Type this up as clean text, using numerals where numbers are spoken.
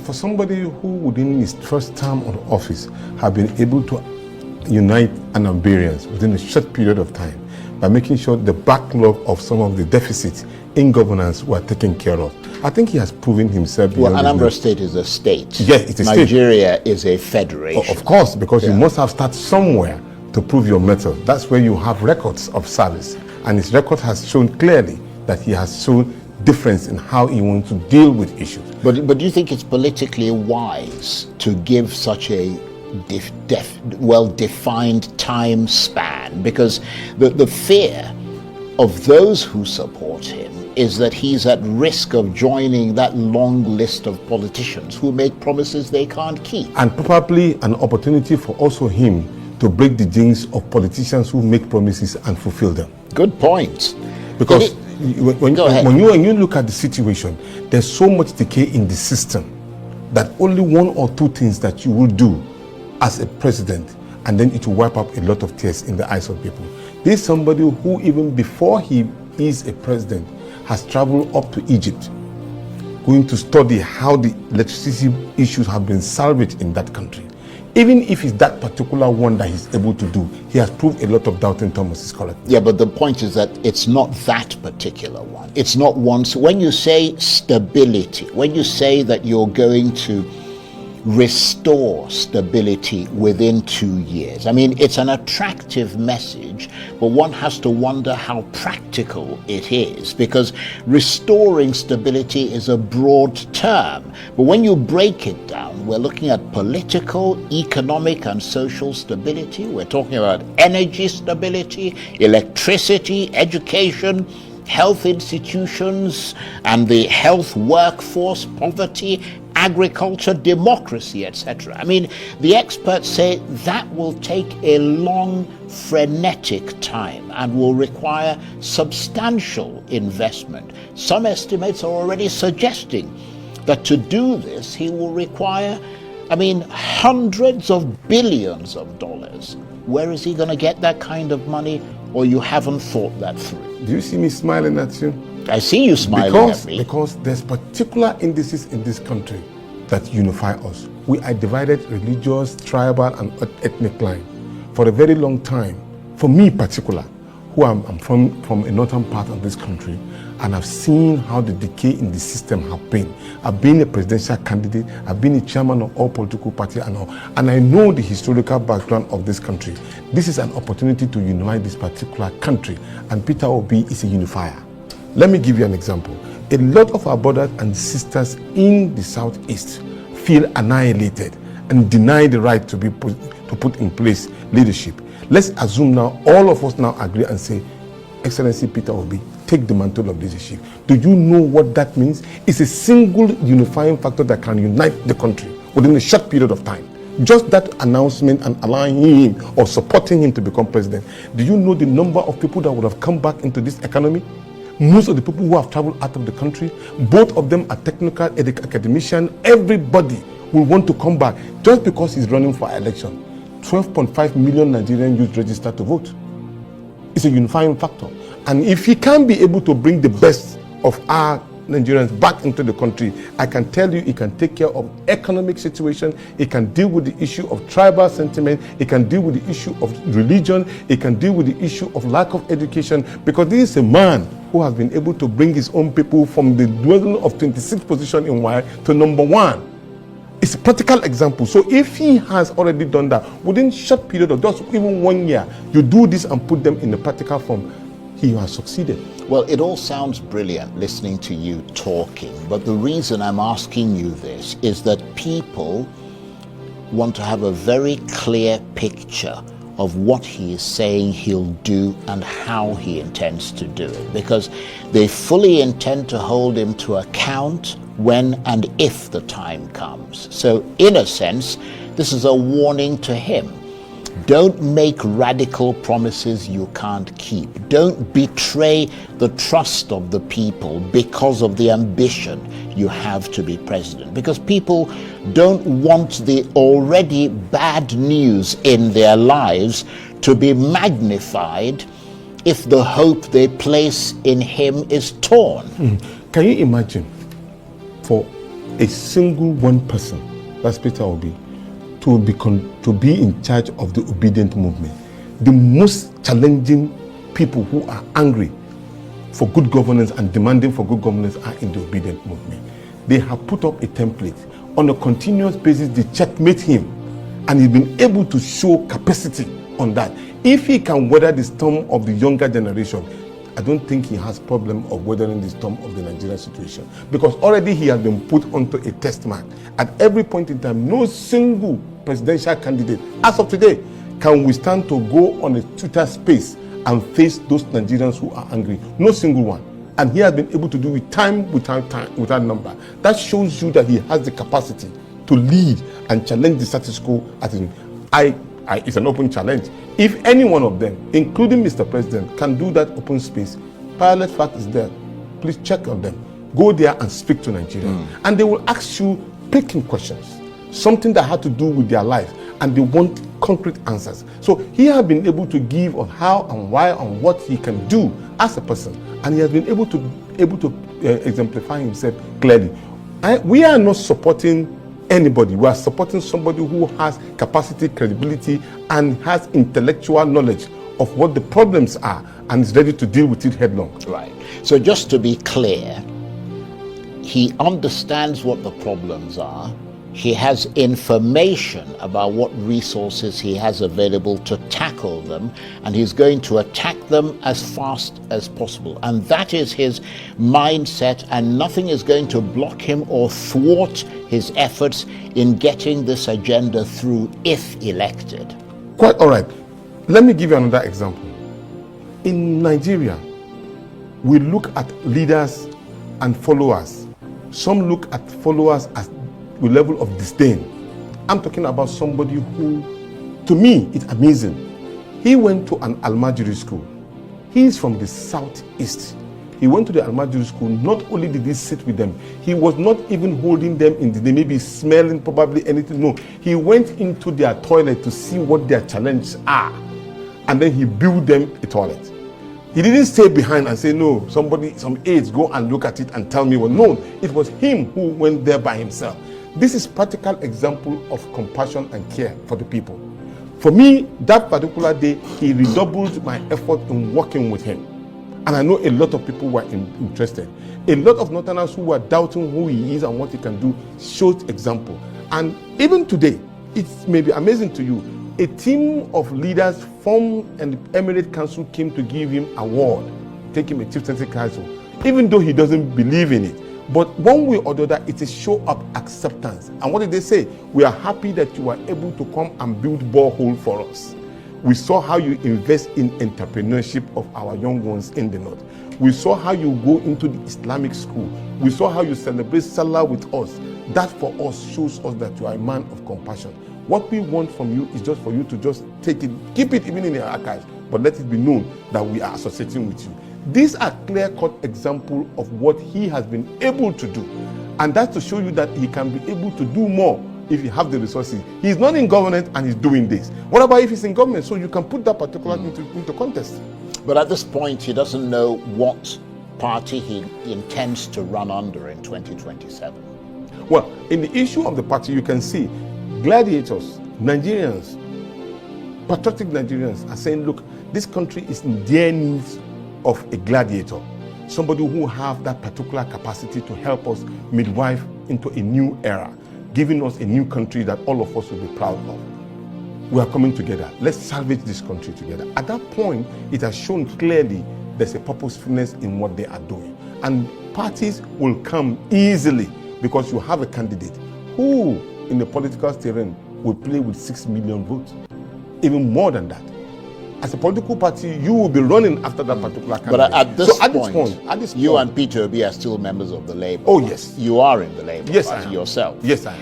for somebody who within his first term of office have been able to unite Anambarians within a short period of time by making sure the backlog of some of the deficits in governance were taken care of, I think he has proven himself. Well, Anambra State is a state. Yes, it's a state. Nigeria is a federation. Of course, because you must have started somewhere to prove your mettle. That's where you have records of service. And his record has shown clearly that he has shown difference in how he wants to deal with issues. But do you think it's politically wise to give such a well-defined time span? Because the fear of those who support him is that he's at risk of joining that long list of politicians who make promises they can't keep. And probably an opportunity for also him to break the jinx of politicians who make promises and fulfill them. Good point. Because when you look at the situation, there's so much decay in the system that only one or two things that you will do as a president, and then it will wipe up a lot of tears in the eyes of people. This is somebody who, even before he is a president, has traveled up to Egypt, going to study how the electricity issues have been salvaged in that country. Even if it's that particular one that he's able to do, he has proved a lot of doubting Thomas is correct. Yeah, but the point is that it's not that particular one. It's not one. So when you say stability, when you say that you're going to restore stability within 2 years, I mean, it's an attractive message, but one has to wonder how practical it is, because restoring stability is a broad term. But when you break it down, we're looking at political, economic, and social stability. We're talking about energy stability, electricity, education, health institutions, and the health workforce, poverty, agriculture, democracy, etc. I mean, the experts say that will take a long, frenetic time and will require substantial investment. Some estimates are already suggesting that to do this, he will require, I mean, hundreds of billions of dollars. Where is he going to get that kind of money? Or you haven't thought that through? Do you see me smiling at you? I see you smiling at me. Because there's particular indices in this country that unify us. We are divided religious, tribal, and ethnic line. For a very long time, for me particular, who I'm from a northern part of this country, and I've seen how the decay in the system have been. I've been a presidential candidate, I've been a chairman of all political parties and all, and I know the historical background of this country. This is an opportunity to unite this particular country, and Peter Obi is a unifier. Let me give you an example. A lot of our brothers and sisters in the southeast feel annihilated and deny the right to put in place leadership. Let's assume now all of us now agree and say, Excellency Peter Obi, take the mantle of leadership. Do you know what that means? It's a single unifying factor that can unite the country within a short period of time. Just that announcement and allowing him or supporting him to become president. Do you know the number of people that would have come back into this economy? Most of the people who have traveled out of the country, both of them are technical academicians. Everybody will want to come back just because he's running for election. 12.5 million Nigerian youth registered to vote. It's a unifying factor. And if he can be able to bring the best of our Nigerians back into the country, I can tell you he can take care of economic situation, he can deal with the issue of tribal sentiment, he can deal with the issue of religion, he can deal with the issue of lack of education, because this is a man who has been able to bring his own people from the dwelling of 26th position in Y to number 1. It's a practical example. So if he has already done that within short period of just even 1 year, you do this and put them in a practical form, he has succeeded. Well, it all sounds brilliant listening to you talking, but the reason I'm asking you this is that people want to have a very clear picture of what he is saying he'll do and how he intends to do it, because they fully intend to hold him to account when and if the time comes. So in a sense, this is a warning to him. Don't make radical promises you can't keep. Don't betray the trust of the people because of the ambition you have to be president. Because people don't want the already bad news in their lives to be magnified if the hope they place in him is torn. Can you imagine for a single one person, that's Peter Obi, to be in charge of the obedient movement. The most challenging people who are angry for good governance and demanding for good governance are in the obedient movement. They have put up a template. On a continuous basis, they checkmate him, and he's been able to show capacity on that. If he can weather the storm of the younger generation, I don't think he has problem of weathering the storm of the Nigerian situation, because already he has been put onto a test mark. At every point in time, no single presidential candidate, as of today, can withstand to go on a Twitter space and face those Nigerians who are angry. No single one. And he has been able to do it time without number. That shows you that he has the capacity to lead and challenge the status quo. It's an open challenge. If any one of them, including Mr. President, can do that open space, pilot fact is there. Please check on them. Go there and speak to Nigerians. And they will ask you picking questions, something that had to do with their life, and they want concrete answers. So he has been able to give on how and why and what he can do as a person, and he has been able to exemplify himself clearly. We are not supporting anybody. We are supporting somebody who has capacity, credibility, and has intellectual knowledge of what the problems are and is ready to deal with it headlong. Right. So just to be clear, he understands what the problems are. He has information about what resources he has available to tackle them, and he's going to attack them as fast as possible. And that is his mindset, and nothing is going to block him or thwart his efforts in getting this agenda through if elected. Quite all right. Let me give you another example. In Nigeria, we look at leaders and followers. Some look at followers as with level of disdain. I'm talking about somebody who, to me, it's amazing. He went to an Almajiri school. He's from the southeast. He went to the Almajiri school. Not only did he sit with them, he was not even holding them in the, they may be smelling probably anything. No, he went into their toilet to see what their challenges are. And then he built them a toilet. He didn't stay behind and say, no, somebody, some aides, go and look at it and tell me what. No, it was him who went there by himself. This is practical example of compassion and care for the people. For me, that particular day, he redoubled my effort in working with him. And I know a lot of people were interested. A lot of Northerners who were doubting who he is and what he can do showed example. And even today, it may be amazing to you, a team of leaders from an Emirate Council came to give him an award, take him a Chief Secretary Council, even though he doesn't believe in it. But one way or the other, it's a show of acceptance. And what did they say? We are happy that you are able to come and build borehole for us. We saw how you invest in entrepreneurship of our young ones in the north. We saw how you go into the Islamic school. We saw how you celebrate Salah with us. That for us shows us that you are a man of compassion. What we want from you is just for you to just take it, keep it even in your archives, but let it be known that we are associating with you. These are clear-cut examples of what he has been able to do. And that's to show you that he can be able to do more if you have the resources. He's not in government and he's doing this. What about if he's in government? So you can put that particular into contest. But at this point, he doesn't know what party he intends to run under in 2027. Well, in the issue of the party, you can see gladiators, Nigerians, patriotic Nigerians are saying, look, this country is in dire needs of a gladiator, somebody who have that particular capacity to help us midwife into a new era, giving us a new country that all of us will be proud of. We are coming together. Let's salvage this country together. At that point, it has shown clearly there's a purposefulness in what they are doing. And parties will come easily because you have a candidate who, in the political terrain, will play with 6 million votes, even more than that. As a political party, you will be running after that particular candidate. But at this point, you and Peter Obi are still members of the Labour Party. Oh, yes. You are in the Labour Party I am. Yourself. Yes, I am.